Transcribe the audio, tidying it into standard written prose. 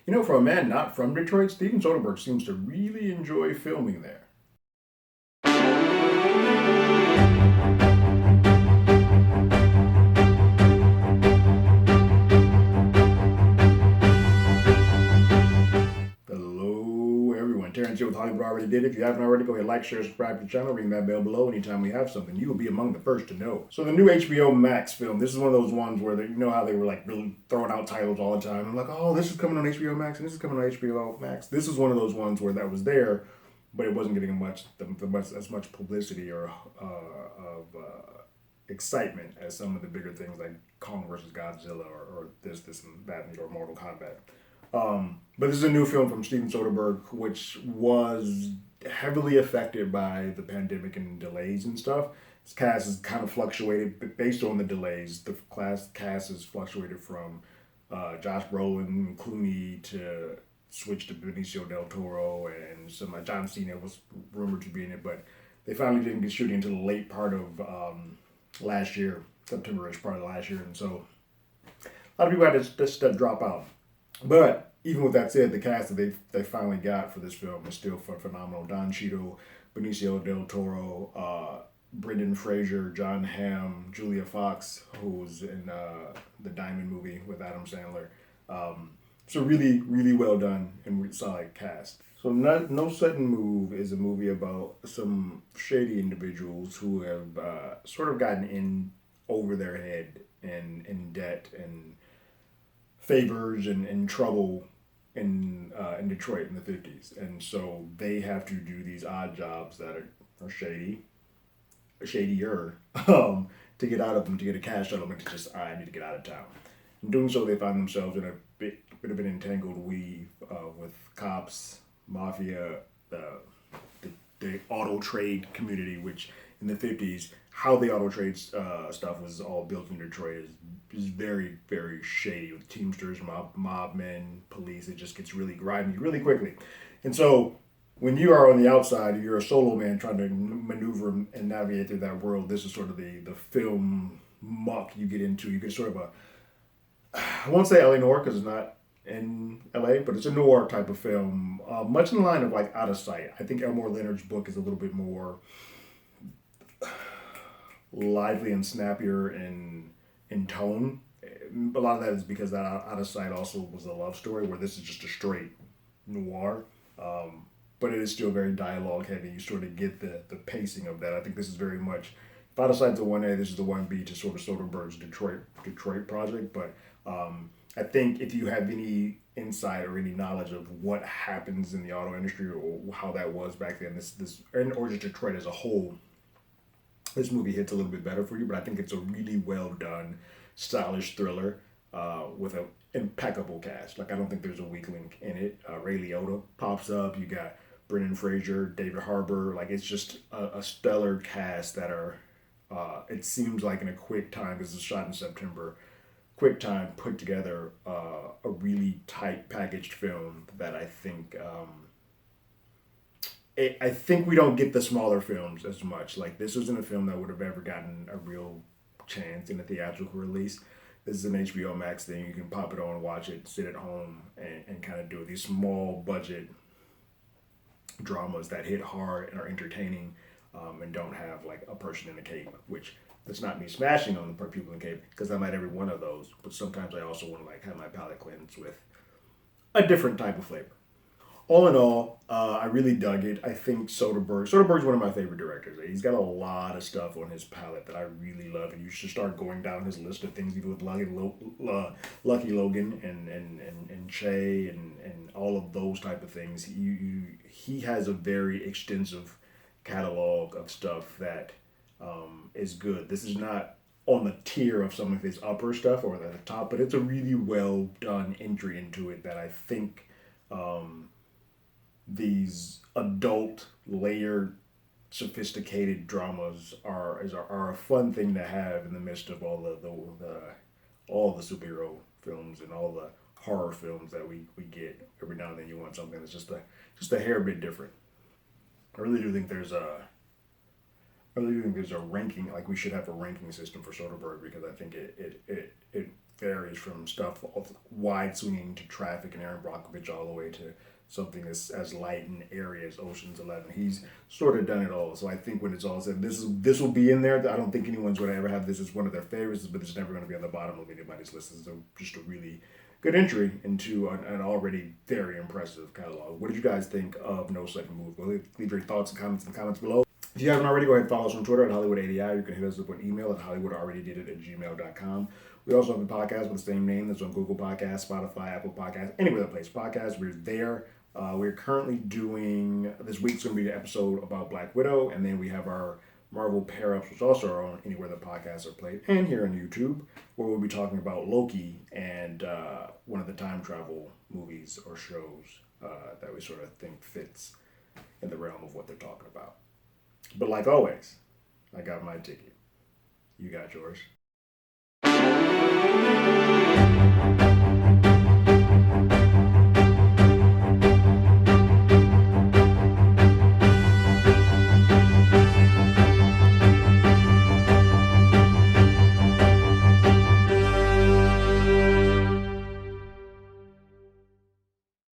You know, for a man not from Detroit, Steven Soderbergh seems to really enjoy filming there. Hello, everyone. Terrence here with Hollywood Already Did. If you haven't already, go ahead, like, share, subscribe to the channel, ring that bell below. Anytime we have something, you will be among the first to know. So the new HBO Max film, this is one of those ones where you know how they were like really throwing out titles all the time. I'm like, oh, this is coming on HBO Max, and this is coming on HBO Max. This is one of those ones where that was there, but it wasn't getting as much publicity or of excitement as some of the bigger things like Kong versus Godzilla or this, and that, or Mortal Kombat. But this is a new film from Steven Soderbergh, which was heavily affected by the pandemic and delays and stuff. His cast has kind of fluctuated, but based on the delays, the cast has fluctuated from Josh Brolin, Clooney to switch to Benicio del Toro, and some John Cena was rumored to be in it, but they finally didn't get shooting until the late part of last year, September-ish part of last year, and so a lot of people had to drop out. But even with that said, the cast that they finally got for this film is still phenomenal. Don Cheadle, Benicio del Toro, Brendan Fraser, John Hamm, Julia Fox, who's in the Diamond movie with Adam Sandler. So really, really well done and solid cast. So No Sudden Move is a movie about some shady individuals who have sort of gotten in over their head and in debt and favors and trouble in Detroit in the 50s. And so they have to do these odd jobs that are shadier, to get out of them, to get a cash settlement, to just, I need to get out of town. In doing so, they find themselves in a bit of an entangled weave with cops, mafia, the, the auto trade community, which in the 50s, how the auto trade stuff was all built in Detroit is very, very shady with Teamsters, mob men, police. It just gets really grimy really quickly. And so when you are on the outside, if you're a solo man trying to maneuver and navigate through that world, this is sort of the film muck you get into. You get sort of I won't say LA Noir because it's not in LA, but it's a noir type of film, much in the line of like Out of Sight. I think Elmore Leonard's book is a little bit more lively and snappier in tone. A lot of that is because that Out of Sight also was a love story, where this is just a straight noir. But it is still very dialogue heavy. You sort of get the pacing of that. I think this is very much, if Out of Sight's the 1A, this is the 1B to sort of Soderbergh's Detroit project. But I think if you have any insight or any knowledge of what happens in the auto industry or how that was back then, this or just Detroit as a whole, this movie hits a little bit better for you. But I think it's a really well done, stylish thriller with an impeccable cast. Like, I don't think there's a weak link in it. Ray Liotta pops up. You got Brendan Fraser, David Harbour. Like, it's just a stellar cast that are. It seems like in a quick time, because it's shot in September, quick time put together a really tight packaged film that I think. I think we don't get the smaller films as much. Like, this wasn't a film that would have ever gotten a real chance in a theatrical release. This is an HBO Max thing. You can pop it on, watch it, sit at home, and kind of do it. These small budget dramas that hit hard and are entertaining, and don't have like a person in a cape, which that's not me smashing on the people in the cape, because I'm at every one of those. But sometimes I also want to like have my palate cleansed with a different type of flavor. All in all, I really dug it. I think Soderbergh's one of my favorite directors. He's got a lot of stuff on his palette that I really love, and you should start going down his list of things, even with Lucky Logan and Che and all of those type of things. He has a very extensive catalog of stuff that is good. This is not on the tier of some of his upper stuff or at the top, but it's a really well done entry into it that I think. These adult layered sophisticated dramas are a fun thing to have in the midst of all the superhero films and all the horror films that we get. Every now and then you want something that's just a hair bit different. I really do think there's a I really do think there's a ranking, like we should have a ranking system for Soderbergh, because I think it varies from stuff wide swinging to Traffic and Aaron Brockovich all the way to something as light and airy as Ocean's 11. He's sort of done it all. So I think when it's all said, this will be in there. I don't think anyone's going to ever have this as one of their favorites, but it's never going to be on the bottom of anybody's list. It's just a really good entry into an already very impressive catalog. What did you guys think of No Second Move? Well, leave your thoughts and comments in the comments below. If you haven't already, go ahead and follow us on Twitter at Hollywood80i. You can hit us up on email at HollywoodAlreadyDidIt@gmail.com. We also have a podcast with the same name that's on Google Podcasts, Spotify, Apple Podcasts, anywhere that plays podcasts. We're there. We're currently doing, this week's going to be an episode about Black Widow, and then we have our Marvel pair-ups, which also are on anywhere that podcasts are played, and here on YouTube, where we'll be talking about Loki and one of the time travel movies or shows that we sort of think fits in the realm of what they're talking about. But like always, I got my ticket. You got yours.